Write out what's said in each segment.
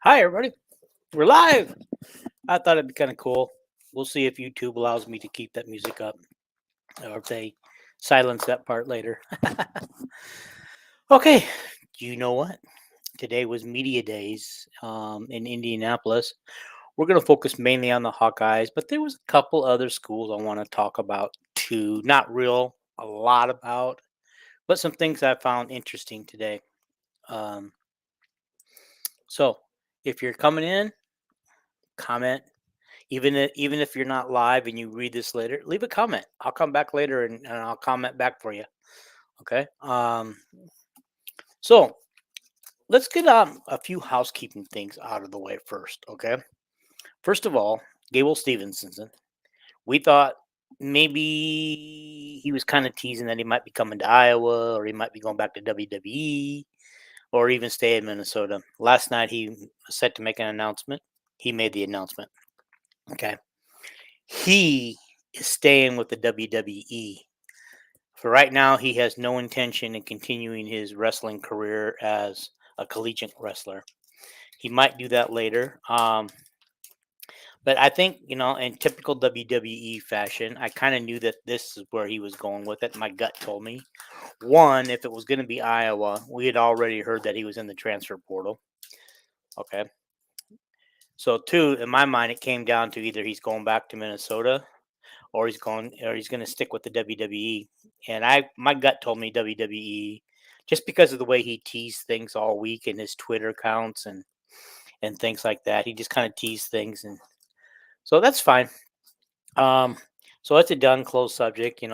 Hi, everybody. We're live. I thought it'd be kind of cool. We'll see if YouTube allows me to keep that music up or if they silence that part later. Okay. You know what? Today was Media Days in Indianapolis. We're going to focus mainly on the Hawkeyes, but there was a couple other schools I want to talk about too. Not real a lot about, but some things I found interesting today. Um, so if you're coming in, comment. Even if you're not live and you read this later, leave a comment. I'll come back later and I'll comment back for you. Okay. So let's get a few housekeeping things out of the way first. Okay. First of all, Gable Stevenson. We thought maybe he was kind of teasing that he might be coming to Iowa or he might be going back to WWE or even stay in Minnesota. Last night he was set to make an announcement. He made the announcement. Okay. He is staying with the WWE. For right now, he has no intention in continuing his wrestling career as a collegiate wrestler. He might do that later. But I think, in typical WWE fashion, I kind of knew that this is where he was going with it. My gut told me. One, if it was going to be Iowa, we had already heard that he was in the transfer portal. Okay. So, two, in my mind, it came down to either he's going back to Minnesota or he's going to stick with the WWE. And my gut told me WWE just because of the way he teased things all week in his Twitter accounts and things like that. He just kind of teased things, and so that's fine. Um, so it's a done closed subject, and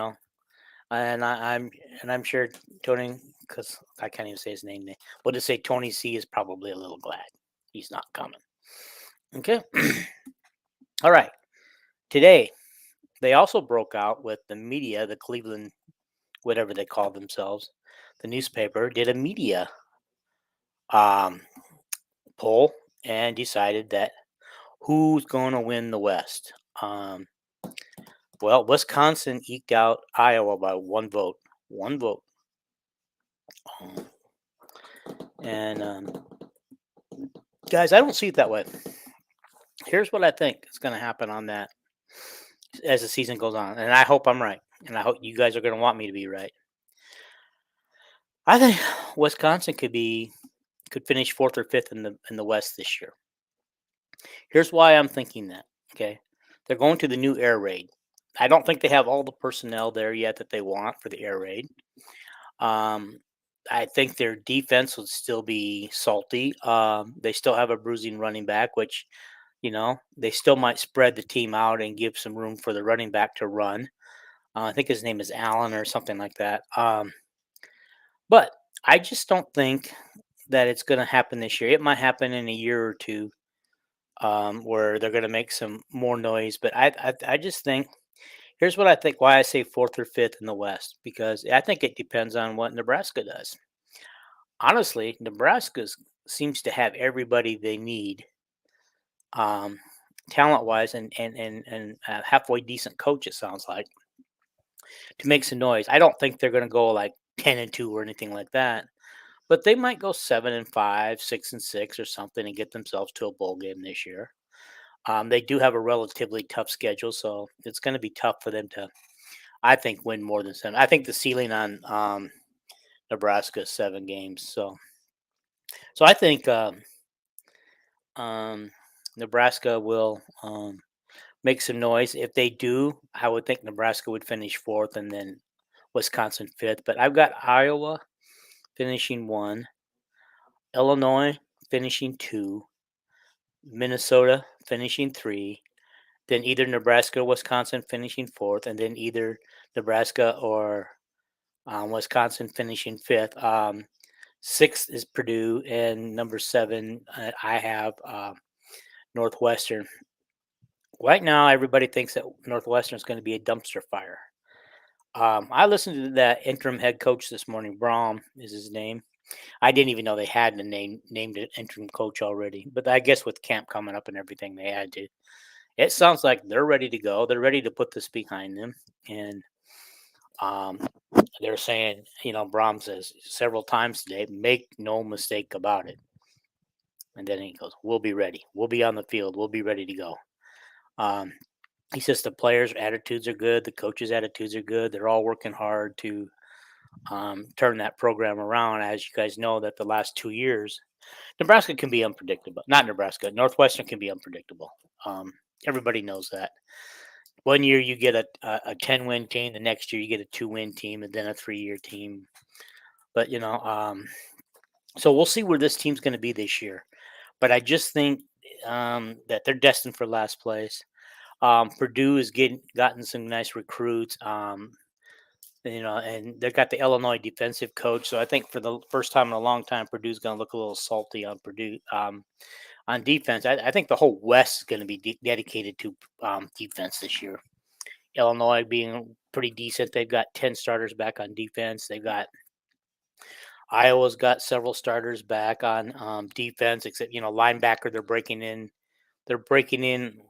I'm sure Tony, because I can't even say his name. We'll just say Tony C is probably a little glad he's not coming. Okay. All right. Today they also broke out with the media, the Cleveland, whatever they call themselves, the newspaper did a media um, poll and decided that who's going to win the West. Well, Wisconsin eked out Iowa by one vote. One vote. Um, and guys, I don't see it that way. Here's what I think is going to happen on that as the season goes on, and I hope I'm right, and I hope you guys are going to want me to be right. I think Wisconsin could finish fourth or fifth in the West this year. Here's why I'm thinking that. Okay, they're going to the new air raid. I don't think they have all the personnel there yet that they want for the air raid. Um, I think their defense would still be salty. They still have a bruising running back, which they still might spread the team out and give some room for the running back to run. I think his name is Allen or something like that. But I just don't think that it's going to happen this year. It might happen in a year or two, where they're going to make some more noise. But I just think here's what I think. Why I say fourth or fifth in the West, because I think it depends on what Nebraska does. Honestly, Nebraska seems to have everybody they need, um, talent wise, and halfway decent coach. It sounds like to make some noise. I don't think they're going to go like 10-2 or anything like that. But they might go 7-5, 6-6, or something, and get themselves to a bowl game this year. They do have a relatively tough schedule, so it's going to be tough for them to, I think, win more than seven. I think the ceiling on Nebraska is 7 games. So I think um, Nebraska will make some noise. If they do, I would think Nebraska would finish fourth, and then Wisconsin fifth. But I've got Iowa finishing one, Illinois finishing two, Minnesota finishing three, then either Nebraska or Wisconsin finishing fourth, and then either Nebraska or Wisconsin finishing fifth. Sixth is Purdue, and number seven, I have Northwestern. Right now, everybody thinks that Northwestern is going to be a dumpster fire. I listened to that interim head coach this morning. Brom is his name. I didn't even know they had named an interim coach already, but I guess with camp coming up and everything, they had to. It sounds like they're ready to go. They're ready to put this behind them, and um, they're saying, Brom says several times today, make no mistake about it. And then he goes, "We'll be ready. We'll be on the field. We'll be ready to go." Um, he says the players' attitudes are good. The coaches' attitudes are good. They're all working hard to turn that program around. As you guys know, that the last 2 years, Nebraska can be unpredictable. Not Nebraska. Northwestern can be unpredictable. Um, everybody knows that. One year you get a 10-win team. The next year you get a 2-win team, and then a 3-year team. But so we'll see where this team's going to be this year. But I just think that they're destined for last place. Purdue has gotten some nice recruits. And they've got the Illinois defensive coach. So I think for the first time in a long time, Purdue's going to look a little salty on Purdue on defense. I think the whole West is going to be dedicated to defense this year. Illinois being pretty decent. They've got 10 starters back on defense. They've got Iowa's got several starters back on defense, except linebacker. They're breaking in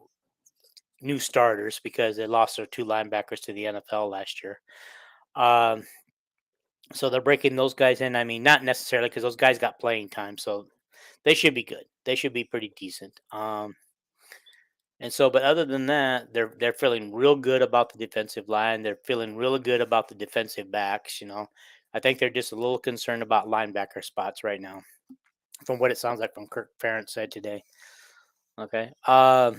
new starters because they lost their two linebackers to the NFL last year. Um, so they're breaking those guys in. I mean, not necessarily because those guys got playing time, so they should be good. They should be pretty decent. But other than that, they're feeling real good about the defensive line. They're feeling really good about the defensive backs. I think they're just a little concerned about linebacker spots right now, from what it sounds like from Kirk Ferentz said today. Okay. So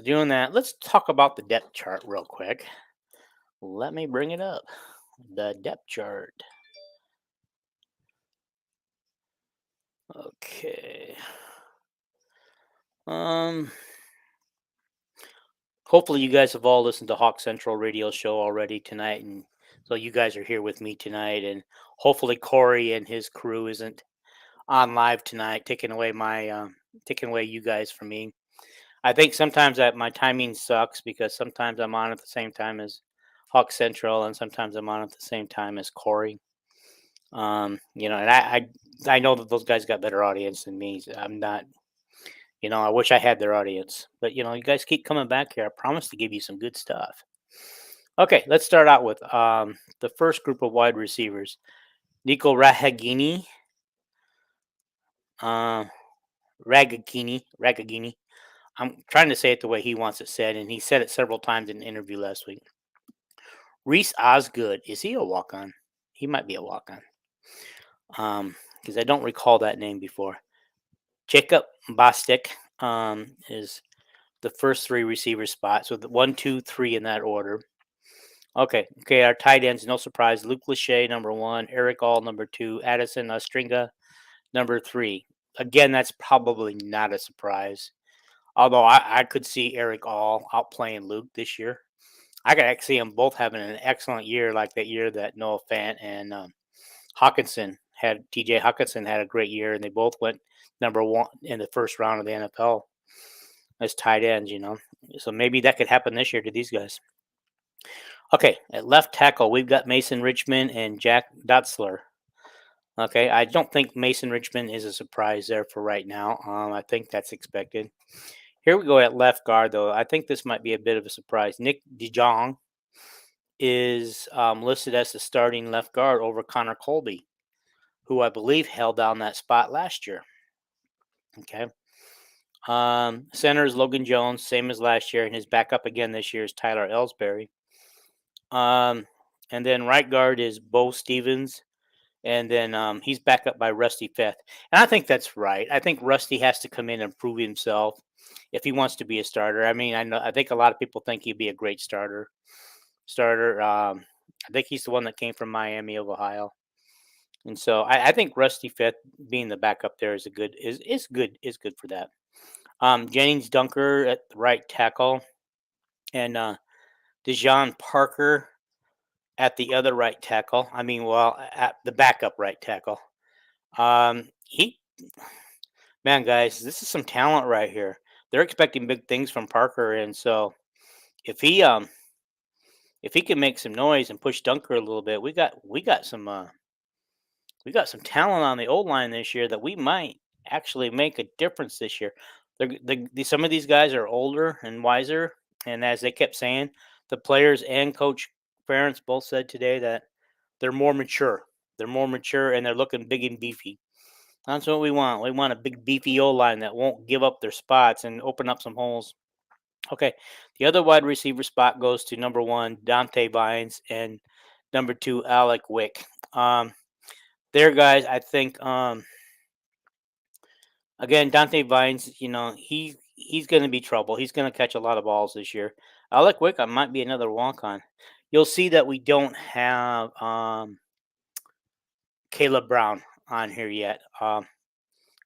doing that, let's talk about the depth chart real quick. Let me bring it up. The depth chart. Okay. Hopefully you guys have all listened to Hawk Central radio show already tonight, and so you guys are here with me tonight, and hopefully Corey and his crew isn't on live tonight, taking away you guys from me. I think sometimes that my timing sucks because sometimes I'm on at the same time as Hawk Central, and sometimes I'm on at the same time as Corey. And I know that those guys got better audience than me. So I'm not. I wish I had their audience, but you guys keep coming back here. I promise to give you some good stuff. Okay, let's start out with the first group of wide receivers. Nico Rahagini. Ragagini. I'm trying to say it the way he wants it said, and he said it several times in an interview last week. Reese Osgood. Is he a walk-on? He might be a walk-on. Because I don't recall that name before. Jacob Bostic is the first three receiver spots. So the 1, 2, 3 in that order. Okay. Our tight ends, no surprise. Luke Lachey, number 1. Eric All, number 2. Addison Ostringa, number 3. Again, that's probably not a surprise. Although I could see Eric All outplaying Luke this year. I could actually see them both having an excellent year, like that year that Noah Fant and TJ Hawkinson had a great year, and they both went number 1 in the first round of the NFL as tight ends, So maybe that could happen this year to these guys. Okay, at left tackle, we've got Mason Richmond and Jack Dotzler. Okay, I don't think Mason Richmond is a surprise there for right now. I think that's expected. Here we go at left guard, though. I think this might be a bit of a surprise. Nick DeJong is listed as the starting left guard over Connor Colby, who I believe held down that spot last year. Okay. Center is Logan Jones, same as last year, and his backup again this year is Tyler Ellsbury. And then right guard is Bo Stevens, and then he's backed up by Rusty Feth. And I think that's right. I think Rusty has to come in and prove himself if he wants to be a starter. I mean, I think a lot of people think he'd be a great starter. I think he's the one that came from Miami of Ohio. And so I think Rusty Feth being the backup there is good for that. Jennings Dunker at the right tackle, and Dejon Parker at the other right tackle. At the backup right tackle. Man, guys, this is some talent right here. They're expecting big things from Parker, and so if he can make some noise and push Dunker a little bit, we got some talent on the old line this year that we might actually make a difference this year. Some of these guys are older and wiser, and as they kept saying, the players and Coach Ferentz both said today that they're more mature. They're more mature, and they're looking big and beefy. That's what we want. We want a big beefy O line that won't give up their spots and open up some holes. Okay. The other wide receiver spot goes to number one, Dante Vines, and number two, Alec Wick. There, guys, I think again, Dante Vines, he's going to be trouble. He's going to catch a lot of balls this year. Alec Wick, I might be another walk on. You'll see that we don't have Caleb Brown on here yet,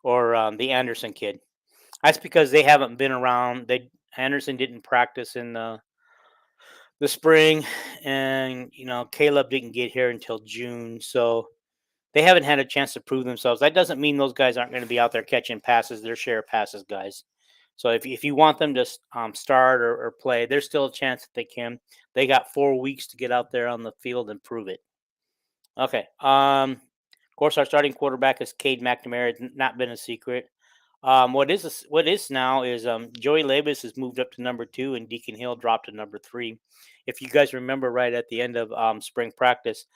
or the Anderson kid. That's because they haven't been around. They Anderson didn't practice in the spring, and Caleb didn't get here until June, so they haven't had a chance to prove themselves. That doesn't mean those guys aren't going to be out there catching passes, their share of passes, guys. So if you want them to start or play, there's still a chance that they can. They got 4 weeks to get out there on the field and prove it. Okay. Of course, our starting quarterback is Cade McNamara. It's not been a secret. What is now is Joey Labus has moved up to number two, and Deacon Hill dropped to number three. If you guys remember, right at the end of spring practice,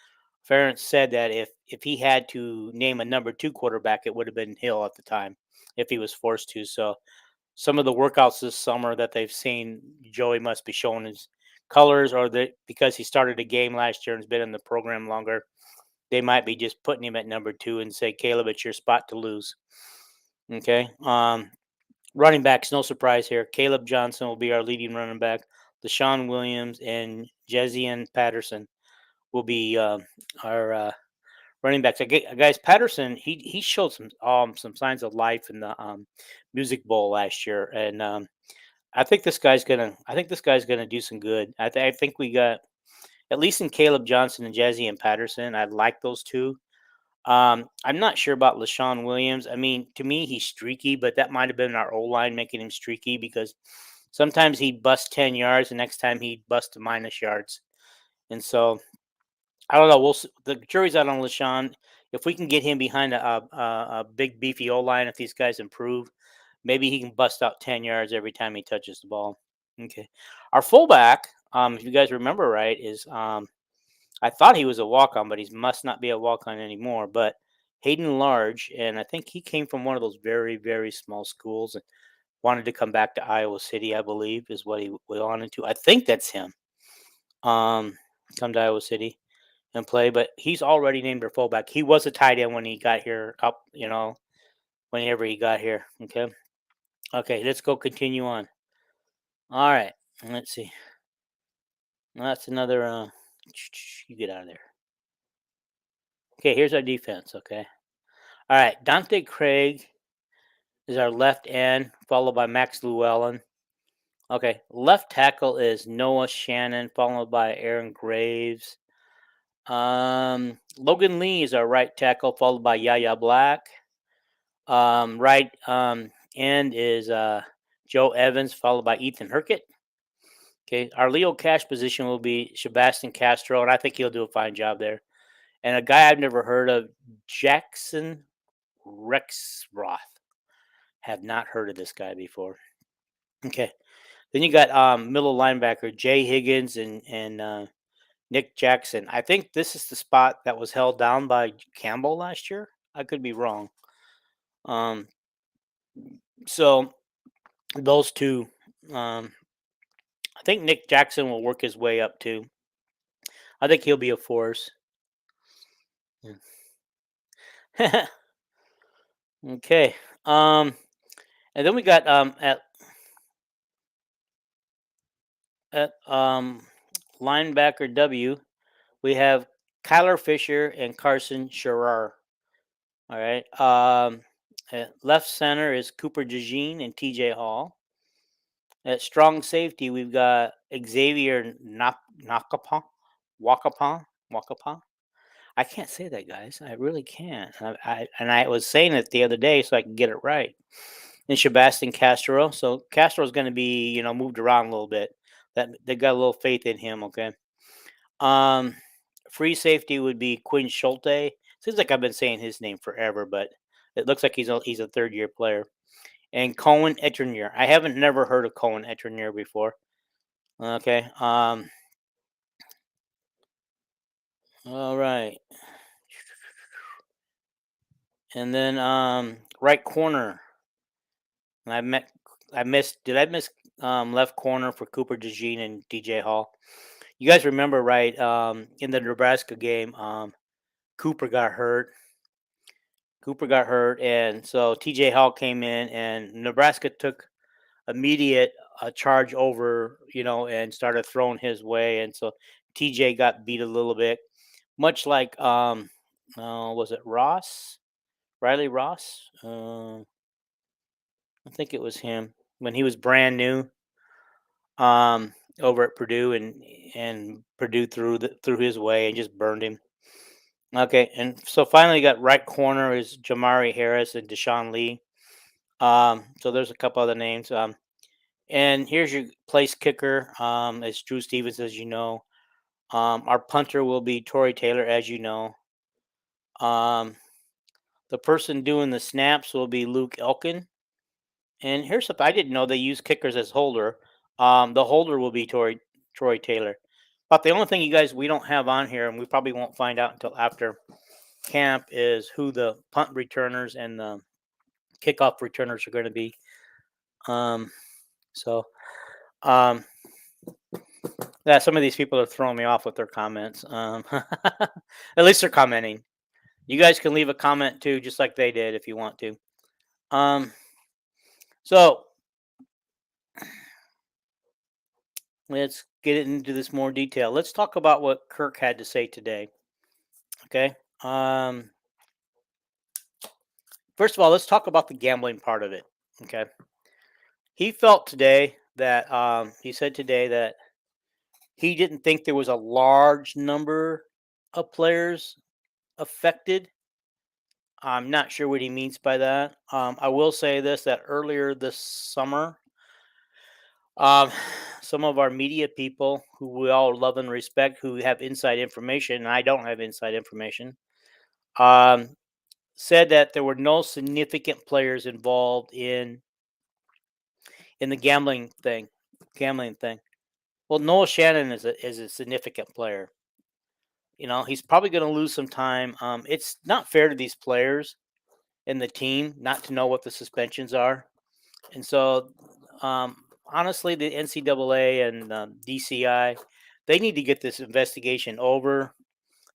Ferentz said that if he had to name a number two quarterback, it would have been Hill at the time, if he was forced to. So some of the workouts this summer that they've seen, Joey must be showing his colors, or that because he started a game last year and has been in the program longer, they might be just putting him at number two and say, Caleb, it's your spot to lose. Okay. Running backs, no surprise here. Caleb Johnson will be our leading running back. Deshaun Williams and Jezian Patterson will be our running backs. Guys, Patterson, he showed some signs of life in the Music Bowl last year, and I think this guy's gonna do some good. I think we got at least in Caleb Johnson and Jazzy and Patterson. I like those two. I'm not sure about LaShawn Williams. I mean, to me, he's streaky, but that might have been our O line making him streaky because sometimes he'd bust 10 yards, the next time he'd bust to minus yards. And so I don't know. The jury's out on LaShawn. If we can get him behind a big beefy O line, if these guys improve, maybe he can bust out 10 yards every time he touches the ball. Okay. Our fullback, if you guys remember right, is I thought he was a walk on, but he must not be a walk on anymore. But Hayden Large, and I think he came from one of those very, very small schools and wanted to come back to Iowa City, I believe, is what he wanted to. I think that's him. Come to Iowa City and play, but he's already named their fullback. He was a tight end when he got here, whenever he got here. Okay. Okay, let's go continue on. All right. Let's see. That's another you get out of there. Okay, here's our defense, okay? All right, Dante Craig is our left end, followed by Max Llewellyn. Okay, left tackle is Noah Shannon, followed by Aaron Graves. Logan Lee is our right tackle, followed by Yaya Black. Right end is Joe Evans, followed by Ethan Herkett. Okay, our Leo Cash position will be Sebastian Castro, and I think he'll do a fine job there. And a guy I've never heard of, Jackson Rexroth. Have not heard of this guy before. Okay. Then you got middle linebacker Jay Higgins and Nick Jackson. I think this is the spot that was held down by Campbell last year. I could be wrong. Um, so those two, I think Nick Jackson will work his way up too. I think he'll be a force. Yeah. Okay. And then we got at linebacker W, we have Kyler Fisher and Carson Scherer. All right. At left center is Cooper DeJean and TJ Hall. At strong safety, we've got Xavier Nakapa, Wakapa. I can't say that, guys. I really can't. I was saying it the other day so I can get it right. And Sebastian Castro. So Castro's going to be, moved around a little bit. That they got a little faith in him. Okay. Um, Free safety would be Quinn Schulte. Seems like I've been saying his name forever, but it looks like he's a third year player. And Cohen Etrenier. I haven't never heard of Cohen Etrenier before. Okay. All right. And then right corner. I met I missed did I miss left corner for Cooper DeJean and DJ Hall? You guys remember, right? In the Nebraska game, Cooper got hurt. Cooper got hurt, and so TJ Hall came in, and Nebraska took immediate charge over, and started throwing his way, and so TJ got beat a little bit, much like was it Ross, Riley Ross? I think it was him when he was brand new over at Purdue, and Purdue threw his way and just burned him. Okay, and so finally got right corner is Jamari Harris and Deshaun Lee. So there's a couple other names. And here's your place kicker. It's Drew Stevens, as you know. Our punter will be Torrey Taylor, as you know. Um, the person doing the snaps will be Luke Elkin. And here's something I didn't know, they use kickers as holder. The holder will be Troy Taylor. But the only thing we don't have on here, and we probably won't find out until after camp, is who the punt returners and the kickoff returners are going to be. So um, yeah, some of these people are throwing me off with their comments. At least they're commenting. You guys can leave a comment too, just like they did, if you want to. So let's get into this more detail. Let's talk about what Kirk had to say today. Okay. First of all, let's talk about the gambling part of it. Okay. He felt today that he said today that he didn't think there was a large number of players affected. I'm not sure what he means by that. I will say this, that earlier this summer, um, some of our media people who we all love and respect, who have inside information, and I don't have inside information, um, said that there were no significant players involved in the gambling thing. Well, Noah Shannon is a significant player. He's probably going to lose some time. It's not fair to these players and the team not to know what the suspensions are. And so, honestly, the NCAA and DCI, they need to get this investigation over.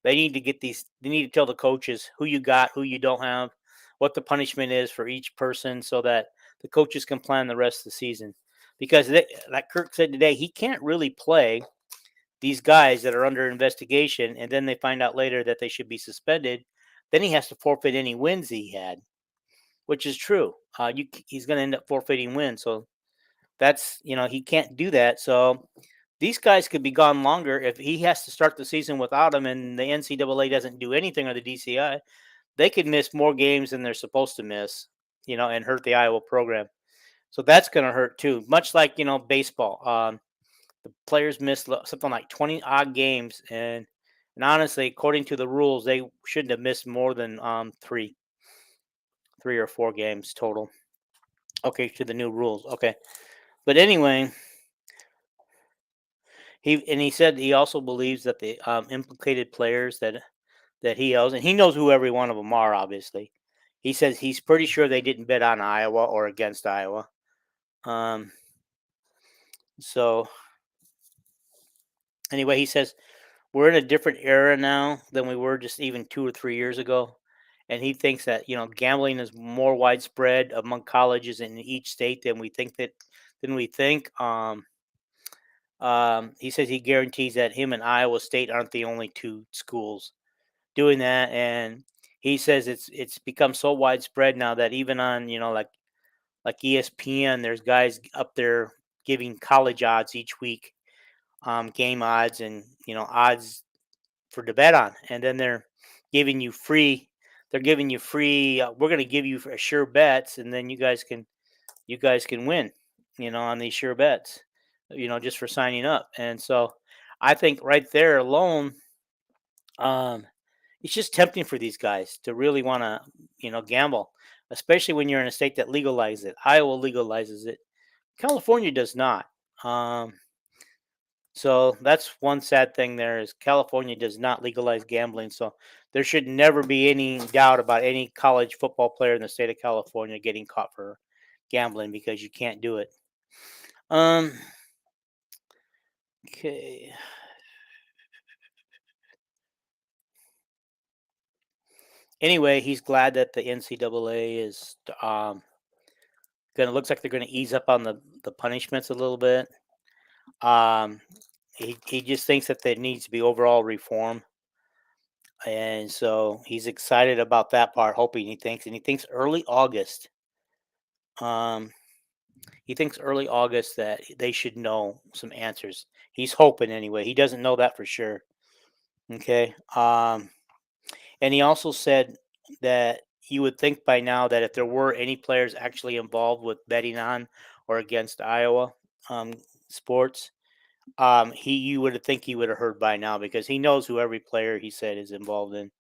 They need to get these. They need to tell the coaches who you got, who you don't have, what the punishment is for each person, so that the coaches can plan the rest of the season. Because like Kirk said today, he can't really play these guys that are under investigation, and then they find out later that they should be suspended. Then he has to forfeit any wins he had, which is true. He's going to end up forfeiting wins. So that's, he can't do that. So these guys could be gone longer if he has to start the season without them, and the NCAA doesn't do anything, or the DCI. They could miss more games than they're supposed to miss, and hurt the Iowa program. So that's going to hurt too. Much like, baseball. The players missed something like 20 odd games, and honestly, according to the rules, they shouldn't have missed more than three or four games total. Okay, to the new rules. Okay, but anyway, he said he also believes that the implicated players that he knows, and he knows who every one of them are. Obviously, he says he's pretty sure they didn't bet on Iowa or against Iowa. So anyway, he says we're in a different era now than we were just even 2 or 3 years ago, and he thinks that, gambling is more widespread among colleges in each state than we think. He says he guarantees that him and Iowa State aren't the only two schools doing that, and he says it's become so widespread now that even on, like ESPN, there's guys up there giving college odds each week, game odds, and odds for to bet on, and then they're giving you free. They're giving you free. We're going to give you sure bets, and then you guys can win. On these sure bets. Just for signing up, and so I think right there alone, um, it's just tempting for these guys to really want to, gamble, especially when you're in a state that legalizes it. Iowa legalizes it. California does not. So that's one sad thing there is California does not legalize gambling. So there should never be any doubt about any college football player in the state of California getting caught for gambling because you can't do it. Um. Okay. Anyway, he's glad that the NCAA is gonna looks like they're gonna ease up on the punishments a little bit. Um, he just thinks that there needs to be overall reform, and so he's excited about that part. Hoping he thinks early August. Um, he thinks early August that they should know some answers. He's hoping anyway. He doesn't know that for sure. Okay. And he also said that he would think by now that if there were any players actually involved with betting on or against Iowa um, sports, you would think he would have heard by now because he knows who every player he said is involved in.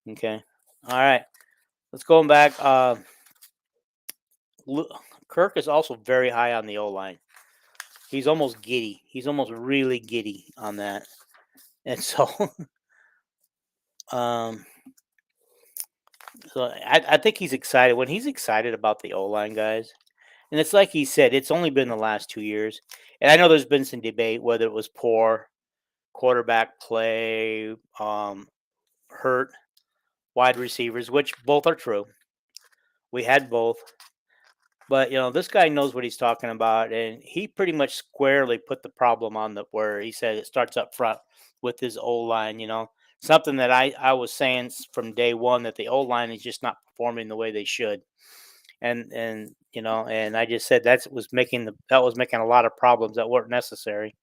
Okay, all right, let's go back. Kirk is also very high on the O line. He's almost giddy. He's almost really giddy on that, and so um, I think he's excited. When he's excited about the O line, guys, and it's like he said, it's only been the last 2 years. And I know there's been some debate whether it was poor quarterback play, hurt wide receivers, which both are true. We had both. But this guy knows what he's talking about, and he pretty much squarely put the problem on the where he said it starts up front with his O line. Something that I was saying from day one that the O line is just not performing the way they should, and I just said that was making a lot of problems that weren't necessary.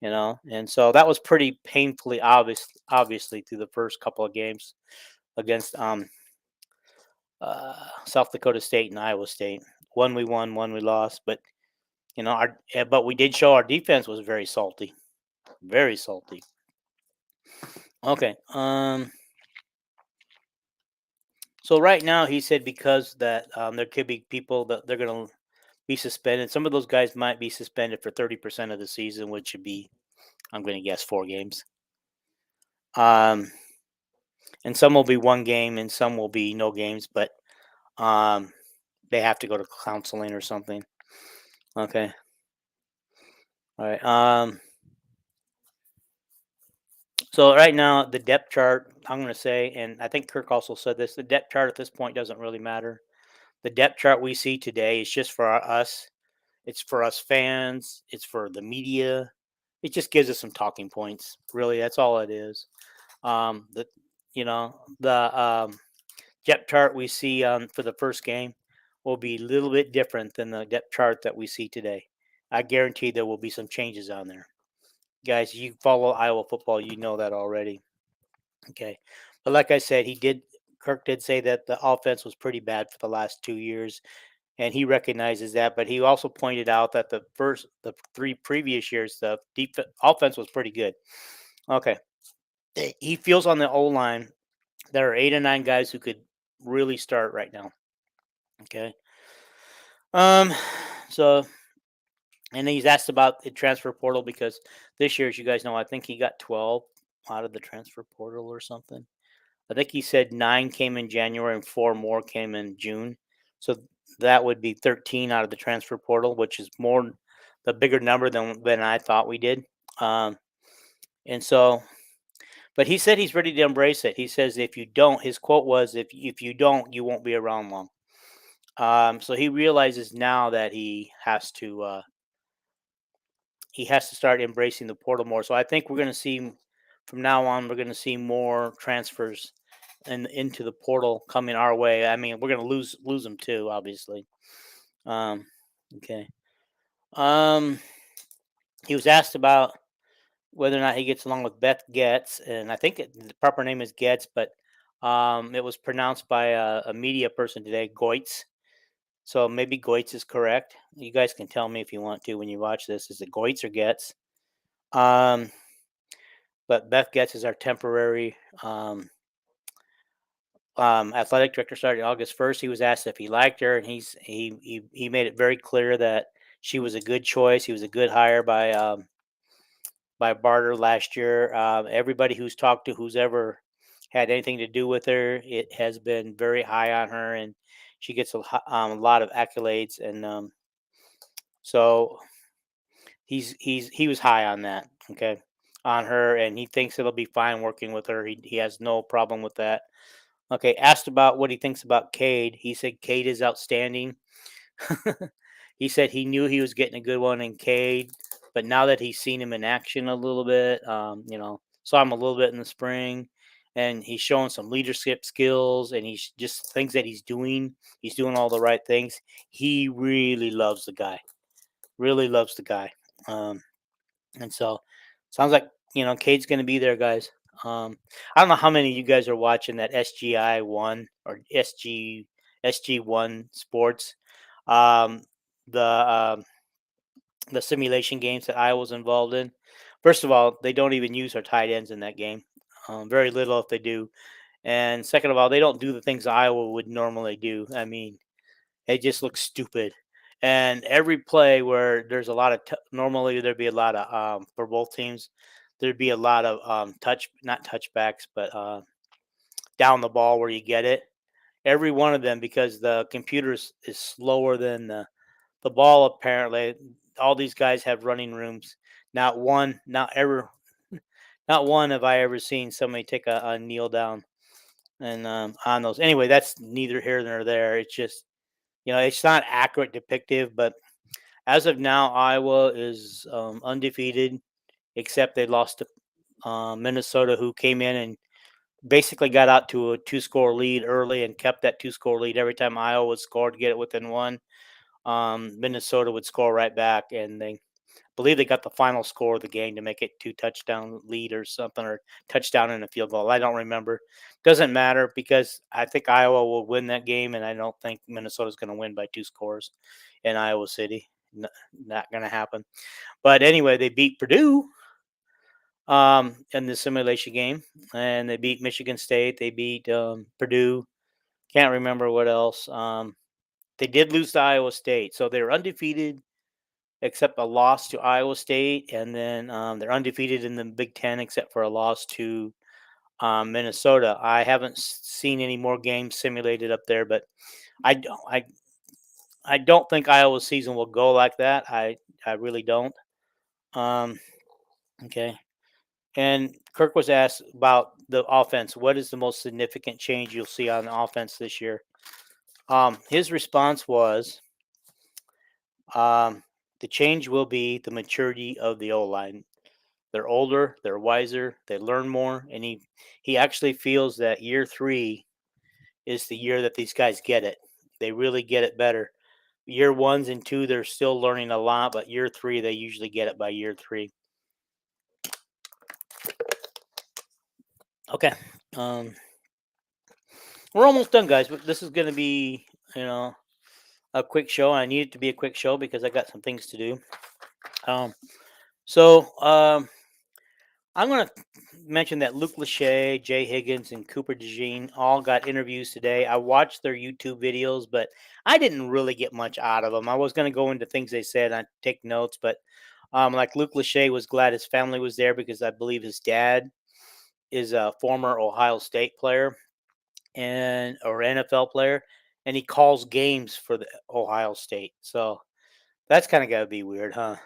And so that was pretty painfully obviously through the first couple of games against South Dakota State and Iowa State. One we won, one we lost, but but we did show our defense was very salty, very salty. Okay, so right now he said because that there could be people that they're going to be suspended. Some of those guys might be suspended for 30% of the season, which would be, I'm going to guess, 4 games. Um, and some will be one game, and some will be no games, but um, they have to go to counseling or something. Okay. All right. So right now the depth chart, I'm going to say, and I think Kirk also said this: the depth chart at this point doesn't really matter. The depth chart we see today is just for us. It's for us fans. It's for the media. It just gives us some talking points. Really, that's all it is. The the depth chart we see for the first game will be a little bit different than the depth chart that we see today. I guarantee there will be some changes on there. Guys, you follow Iowa football, you know that already. Okay. But like I said, Kirk did say that the offense was pretty bad for the last 2 years, and he recognizes that. But he also pointed out that the 3 previous years, the offense was pretty good. Okay. He feels on the O line there are 8 or 9 guys who could really start right now. Okay. Um, so and he's asked about the transfer portal because this year, as you guys know, I think he got 12 out of the transfer portal or something. I think he said 9 came in January and 4 more came in June. So that would be 13 out of the transfer portal, which is more the bigger number than I thought we did. Um, and so, but he said he's ready to embrace it. He says if you don't, his quote was, "If you don't, you won't be around long." So he realizes now that he has to start embracing the portal more. So I think we're going to see from now on, we're going to see more transfers and into the portal coming our way. I mean, we're going to lose them too, obviously. Um, okay. Um, he was asked about whether or not he gets along with Beth Getz, and I think the proper name is Getz, but it was pronounced by a media person today, Goitz. So maybe Goitz is correct. You guys can tell me if you want to when you watch this. Is it Goitz or Getz? Um, but Beth Getz is our temporary athletic director starting August 1st. He was asked if he liked her, and he made it very clear that she was a good choice. He was a good hire by Barter last year. Everybody who's talked to who's ever had anything to do with her. It has been very high on her, and she gets a lot of accolades. And so he was high on that. Okay, on her, and he thinks it'll be fine working with her. He has no problem with that. Okay, asked about what he thinks about Cade. He said Cade is outstanding. He said he knew he was getting a good one in Cade, but now that he's seen him in action a little bit, saw him a little bit in the spring, and he's showing some leadership skills, and he's just things that he's doing. He's doing all the right things. He really loves the guy. Really loves the guy. Um, and so, sounds like Cade's going to be there, guys. I don't know how many of you guys are watching that SGI one or SG1 Sports. Um, the the simulation games that I was involved in. First of all, they don't even use our tight ends in that game. Very little if they do. And second of all, they don't do the things Iowa would normally do. I mean, it just looks stupid. And every play where there's a lot of normally there'd be a lot of for both teams, there'd be a lot of not touchbacks, but down the ball where you get it. Every one of them, because the computer is slower than the ball. Apparently, all these guys have running rooms. Not one have I ever seen somebody take a kneel down and on those. Anyway, that's neither here nor there. It's just it's not accurate depictive, but as of now, Iowa is undefeated, except they lost to Minnesota, who came in and basically got out to a two-score lead early and kept that two-score lead every time Iowa would score to get it within one. Minnesota would score right back, and they believe they got the final score of the game to make it 2-touchdown lead or something, or touchdown and a field goal. I don't remember. Doesn't matter because I think Iowa will win that game, and I don't think Minnesota's going to win by 2 scores in Iowa City. Not going to happen. But anyway, they beat Purdue in the simulation game, and they beat Michigan State. They beat Purdue. Can't remember what else. They did lose to Iowa State, so they're undefeated except a loss to Iowa State, and then they're undefeated in the Big Ten except for a loss to Minnesota. I haven't seen any more games simulated up there, but I don't. I don't think Iowa's season will go like that. I really don't. Um, okay. And Kirk was asked about the offense. What is the most significant change you'll see on the offense this year? His response was, the change will be the maturity of the O line. They're older, they're wiser, they learn more, and he actually feels that year 3 is the year that these guys get it. They really get it better. Year 1s and 2, they're still learning a lot, but year 3, they usually get it by year 3. Okay, we're almost done, guys. But this is going to be, a quick show. I need it to be a quick show because I got some things to do. So I'm going to mention that Luke Lachey, Jay Higgins, and Cooper DeJean all got interviews today. I watched their YouTube videos, but I didn't really get much out of them. I was going to go into things they said and take notes, but like Luke Lachey was glad his family was there because I believe his dad is a former Ohio State player or NFL player, and he calls games for the Ohio State. So that's kind of got to be weird, huh?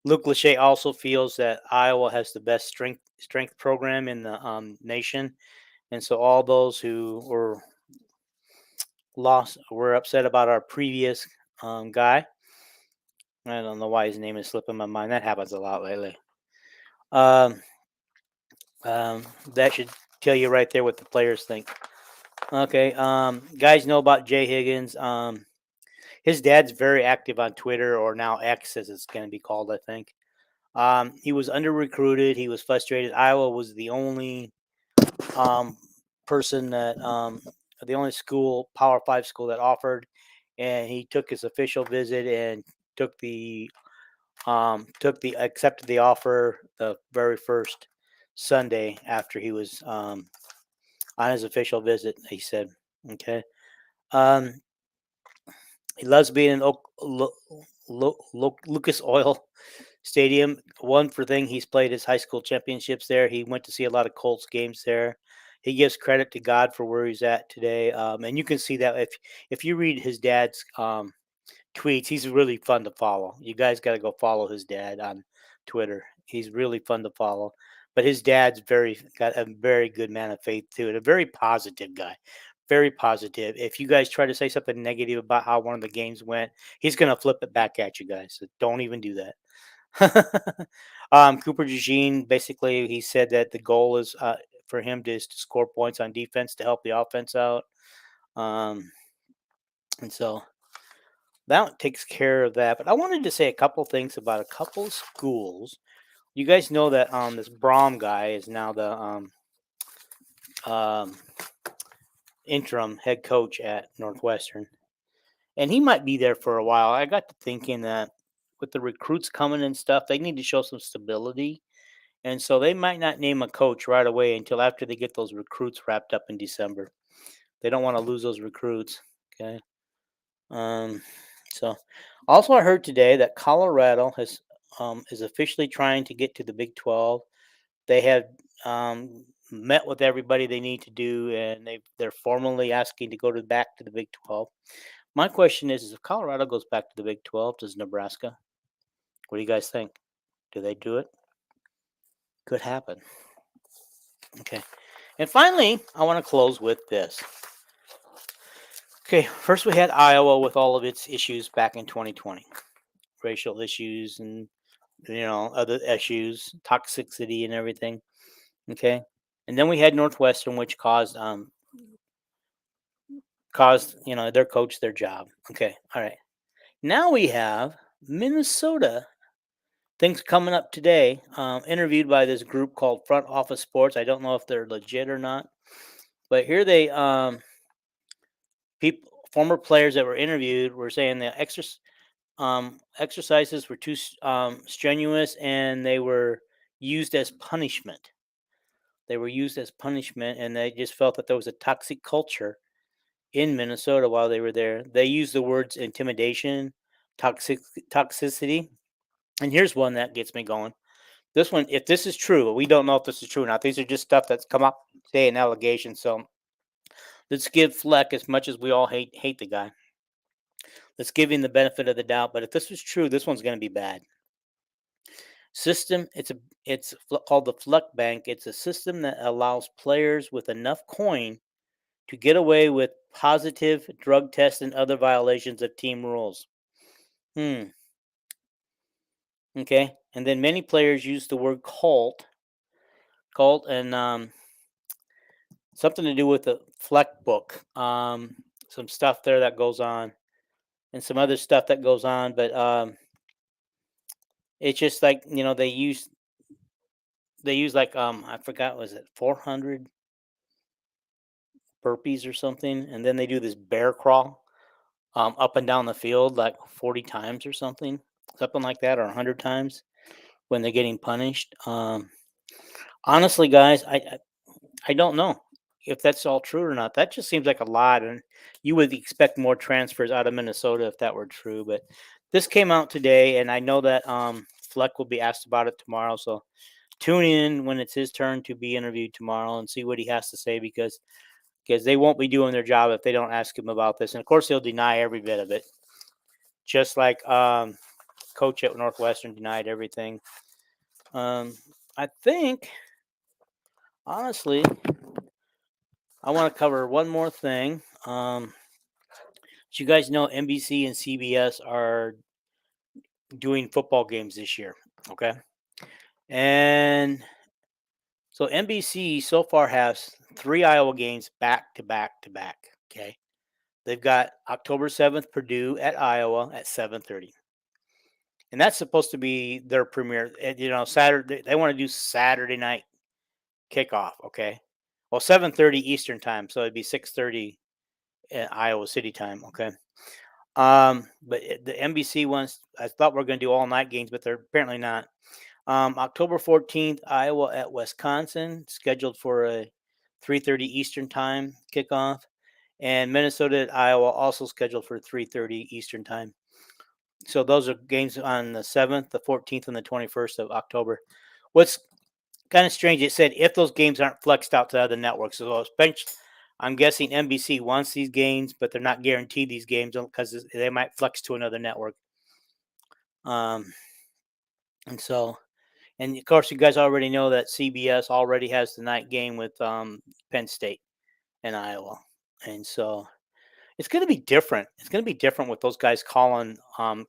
Luke Lachey also feels that Iowa has the best strength program in the nation, and so all those who were upset about our previous guy. I don't know why his name is slipping my mind. That happens a lot lately. Um, that should tell you right there what the players think. Okay, guys know about Jay Higgins. His dad's very active on Twitter, or now X, as it's going to be called, I think. He was under recruited. He was frustrated. Iowa was the only person that the only school, Power 5 school, that offered, and he took his official visit and accepted the offer the very first Sunday after he was on his official visit. He said, "Okay." He loves being in Lucas Oil Stadium. One for thing, he's played his high school championships there. He went to see a lot of Colts games there. he gives credit to God for where he's at today. And you can see that if you read his dad's tweets, he's really fun to follow. You guys got to go follow his dad on Twitter. He's really fun to follow. But his dad's got a very good man of faith too, and a very positive guy. Very positive. If you guys try to say something negative about how one of the games went, he's gonna flip it back at you guys. So don't even do that. Cooper Eugene, basically, he said that the goal is for him to score points on defense to help the offense out. And so that takes care of that. But I wanted to say a couple things about a couple schools. You guys know that this Brom guy is now the um, interim head coach at Northwestern, and he might be there for a while. I got to thinking that with the recruits coming and stuff, they need to show some stability, and so they might not name a coach right away until after they get those recruits wrapped up in December. They don't want to lose those recruits. Okay. Um, so also I heard today that Colorado is officially trying to get to the Big 12. They have met with everybody they need to do, and they're formally asking to go back to the Big 12. My question is if Colorado goes back to the Big 12, does Nebraska? What do you guys think? Do they do it? Could happen. Okay. And finally, I want to close with this. Okay, first we had Iowa with all of its issues back in 2020, racial issues and other issues, toxicity and everything. Okay, and then we had Northwestern, which caused their coach their job. Okay, all right. Now we have Minnesota. Things coming up today. Interviewed by this group called Front Office Sports. I don't know if they're legit or not, but here they former players that were interviewed were saying the exercises were too strenuous and they were used as punishment. They were used as punishment, and they just felt that there was a toxic culture in Minnesota while they were there. They used the words intimidation, toxicity. And here's one that gets me going. This one, if this is true, we don't know if this is true or not. These are just stuff that's come up today in allegations. So let's give Fleck, as much as we all hate the guy, let's give him the benefit of the doubt. But if this was true, this one's going to be bad. System, it's called the Fleck Bank. It's a system that allows players with enough coin to get away with positive drug tests and other violations of team rules. Okay. And then many players use the word cult, and something to do with the Fleck book. Some stuff there that goes on, and some other stuff that goes on. But it's just like they use like I forgot, was it 400 burpees or something, and then they do this bear crawl up and down the field like 40 times or something like that, or 100 times when they're getting punished. Honestly, guys, I don't know if that's all true or not. That just seems like a lot, and you would expect more transfers out of Minnesota if that were true. But this came out today, and I know that Fleck will be asked about it tomorrow. So tune in when it's his turn to be interviewed tomorrow and see what he has to say, because they won't be doing their job if they don't ask him about this. And of course, he'll deny every bit of it, just like coach at Northwestern denied everything. I think, honestly, I want to cover one more thing. So you guys know NBC and CBS are doing football games this year, okay? And so NBC so far has 3 Iowa games back to back to back, okay? They've got October 7th, Purdue at Iowa at 7:30. And that's supposed to be their premiere. Saturday, they want to do Saturday night kickoff, okay? Well, 7:30 Eastern time, so it'd be 6:30 Iowa City time, okay? But the NBC ones, I thought we are going to do all night games, but they're apparently not. October 14th, Iowa at Wisconsin, scheduled for a 3:30 Eastern time kickoff, and Minnesota at Iowa also scheduled for 3:30 Eastern time. So those are games on the 7th, the 14th, and the 21st of October. What's Kind of strange. It said if those games aren't flexed out to other networks. So I'm guessing NBC wants these games, but they're not guaranteed these games because they might flex to another network. Um, and so, and of course, you guys already know that CBS already has the night game with Penn State and Iowa, and so it's going to be different. It's going to be different with those guys calling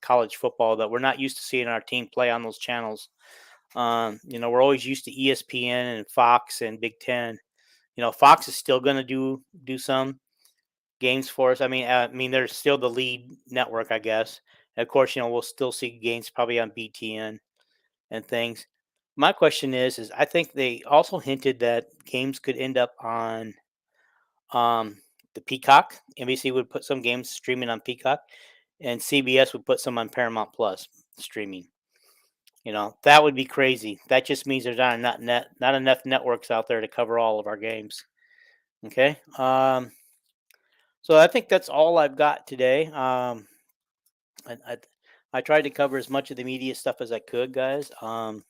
college football that we're not used to seeing our team play on those channels. We're always used to ESPN and Fox and Big Ten. Fox is still going to do some games for us. I mean, they're still the lead network, I guess. And of course, we'll still see games probably on BTN and things. My question is I think they also hinted that games could end up on um, the Peacock. NBC would put some games streaming on Peacock, and CBS would put some on Paramount Plus streaming. That would be crazy. That just means there's not enough networks out there to cover all of our games. Okay. So I think that's all I've got today. I, I I tried to cover as much of the media stuff as I could, guys. And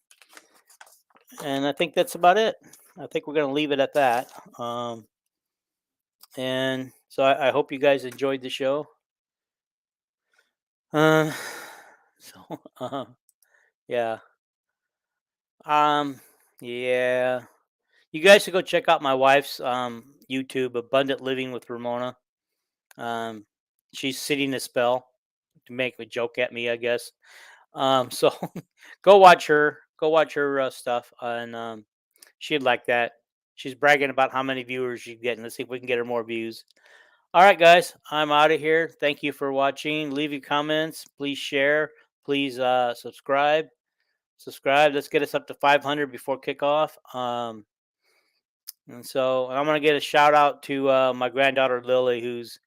I think that's about it. I think we're gonna leave it at that. And so I hope you guys enjoyed the show. Uh, so yeah. Um, yeah. You guys should go check out my wife's YouTube, Abundant Living with Ramona. Um, she's sitting a spell to make a joke at me, I guess. So go watch her. Go watch her stuff, and she'd like that. She's bragging about how many viewers she's getting. Let's see if we can get her more views. All right, guys, I'm out of here. Thank you for watching. Leave your comments. Please share. Please subscribe. Subscribe. Let's get us up to 500 before kickoff. And I'm gonna get a shout out to my granddaughter Lily, who's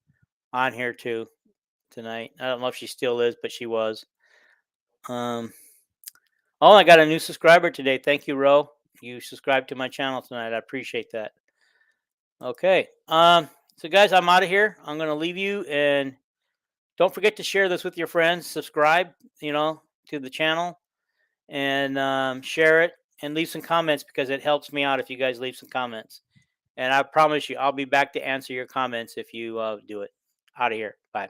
on here too tonight. I don't know if she still is, but she was. Um, oh, I got a new subscriber today. Thank you, Ro. You subscribed to my channel tonight. I appreciate that. Okay. So guys, I'm out of here. I'm gonna leave you, and don't forget to share this with your friends. Subscribe, to the channel, and share it and leave some comments because it helps me out if you guys leave some comments. And I promise you, I'll be back to answer your comments if you do it. Out of here. Bye.